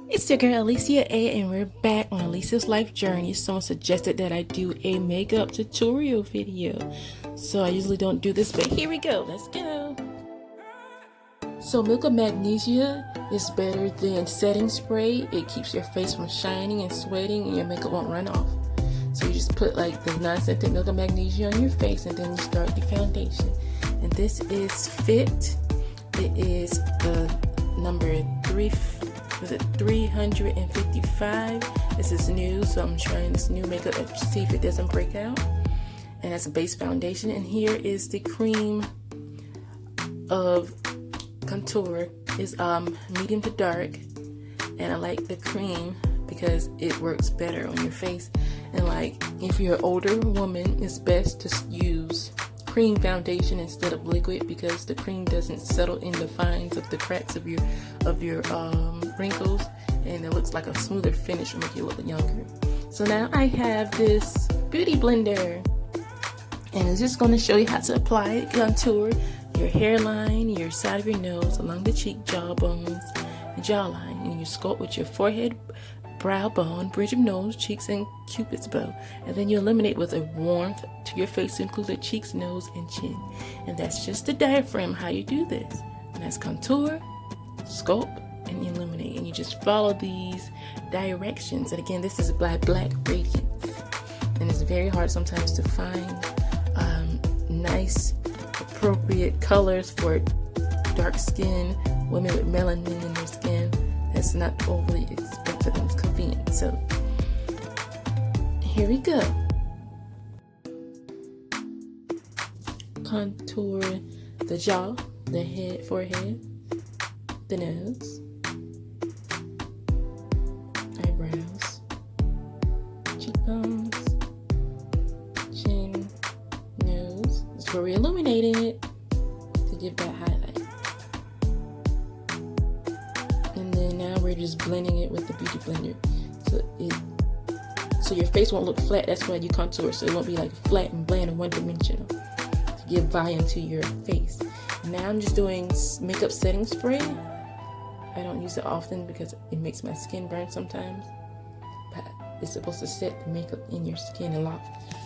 It's your girl Alicia A, and we're back on Alicia's life journey. Someone suggested that I do a makeup tutorial video, so I usually don't do this, but here we go. Let's go. So milk of magnesia is better than setting spray. It keeps your face from shining and sweating, and your makeup won't run off. So you just put like the non-scented milk of magnesia on your face, and then you start the foundation. And this is Fit. It is the number 355. This is new, so I'm trying this new makeup to see if it doesn't break out. And that's a base foundation. And here is the cream of contour. Is medium to dark, and I like the cream because it works better on your face. And like if you're an older woman, it's best to use cream foundation instead of liquid, because the cream doesn't settle in the fines of the cracks of your wrinkles, and it looks like a smoother finish will make you look younger. So now I have this beauty blender, and it's just going to show you how to apply it. Contour your hairline, your side of your nose, along the cheek, jawbones, and jawline, and you sculpt with your forehead, brow bone, bridge of nose, cheeks, and cupid's bow. And then you eliminate with a warmth to your face to include the cheeks, nose, and chin. And that's just the diaphragm, how you do this. And that's contour, sculpt, and illuminate. And you just follow these directions. And again, this is black radiance. And it's very hard sometimes to find nice, appropriate colors for dark skin, women with melanin in their skin. That's not overly expensive and it's convenient. So here we go. Contour the jaw, the head, forehead, the nose, eyebrows, cheekbones, chin, nose. That's where we're illuminating it to give that highlight. And then now we're just blending it with the beauty blender, so your face won't look flat. That's why you contour, so it won't be like flat and bland and one-dimensional, to give volume to your face. And now I'm just doing makeup setting spray. I don't use it often because it makes my skin burn sometimes, but it's supposed to set the makeup in your skin and lock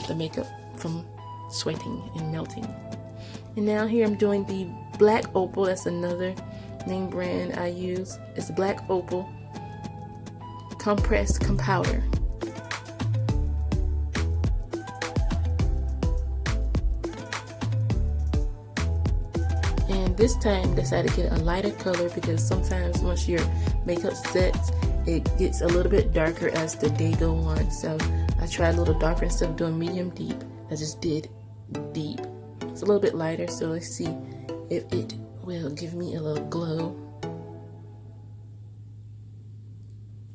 the makeup from sweating and melting. And now here I'm doing the Black Opal. That's another name brand I use. It's Black Opal Compressed Compowder. And this time I decided to get a lighter color because sometimes once your makeup sets, it gets a little bit darker as the day go on. So I tried a little darker instead of doing medium deep. I just did deep. It's a little bit lighter, so let's see if it will give me a little glow.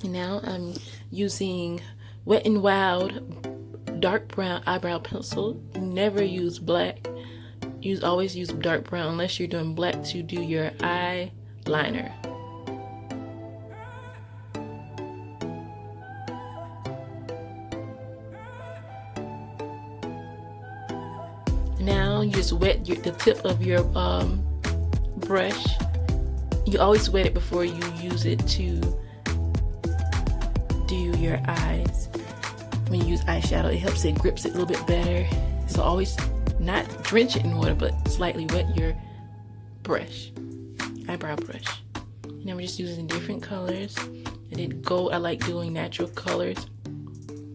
And now I'm using Wet n Wild dark brown eyebrow pencil. Never use black. Always use dark brown unless you're doing black to do your eyeliner. Now you just wet the tip of your brush. You always wet it before you use it to do your eyes. When you use eyeshadow, it helps, it grips it a little bit better. So always not drench it in water, but slightly wet your brush, eyebrow brush. And then we're just using different colors. I did gold. I like doing natural colors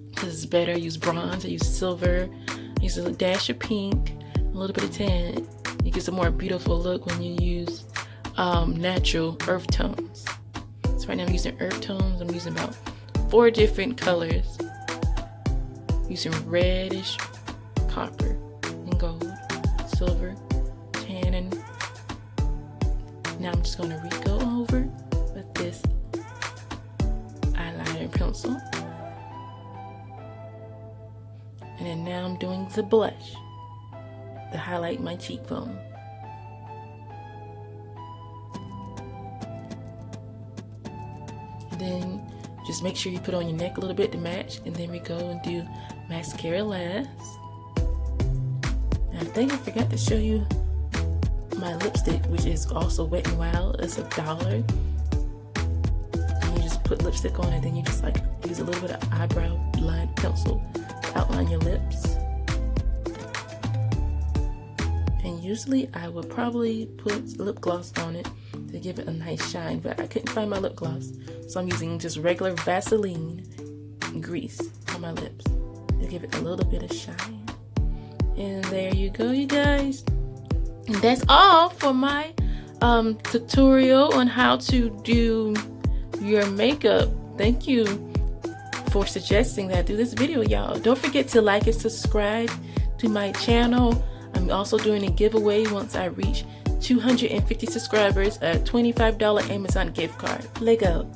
because it's better. I use bronze, I use silver, I use a dash of pink, a little bit of tan. It gives a more beautiful look when you use natural earth tones. So right now I'm using earth tones. I'm using about 4 different colors. Using reddish, copper, and gold, silver, tan, and now I'm just going to go over with this eyeliner pencil. And then now I'm doing the blush to highlight my cheekbone. And then just make sure you put on your neck a little bit to match, and then we go and do mascara last. And I think I forgot to show you my lipstick, which is also Wet n Wild. It's $1. And you just put lipstick on, and then you just like use a little bit of eyebrow line pencil to outline your lips. And usually I would probably put lip gloss on it to give it a nice shine, but I couldn't find my lip gloss, so I'm using just regular Vaseline grease on my lips to give it a little bit of shine. And there you go, you guys. And that's all for my tutorial on how to do your makeup. Thank you for suggesting that I do this video, y'all. Don't forget to like and subscribe to my channel. I'm also doing a giveaway once I reach 250 subscribers, a $25 Amazon gift card. Lego.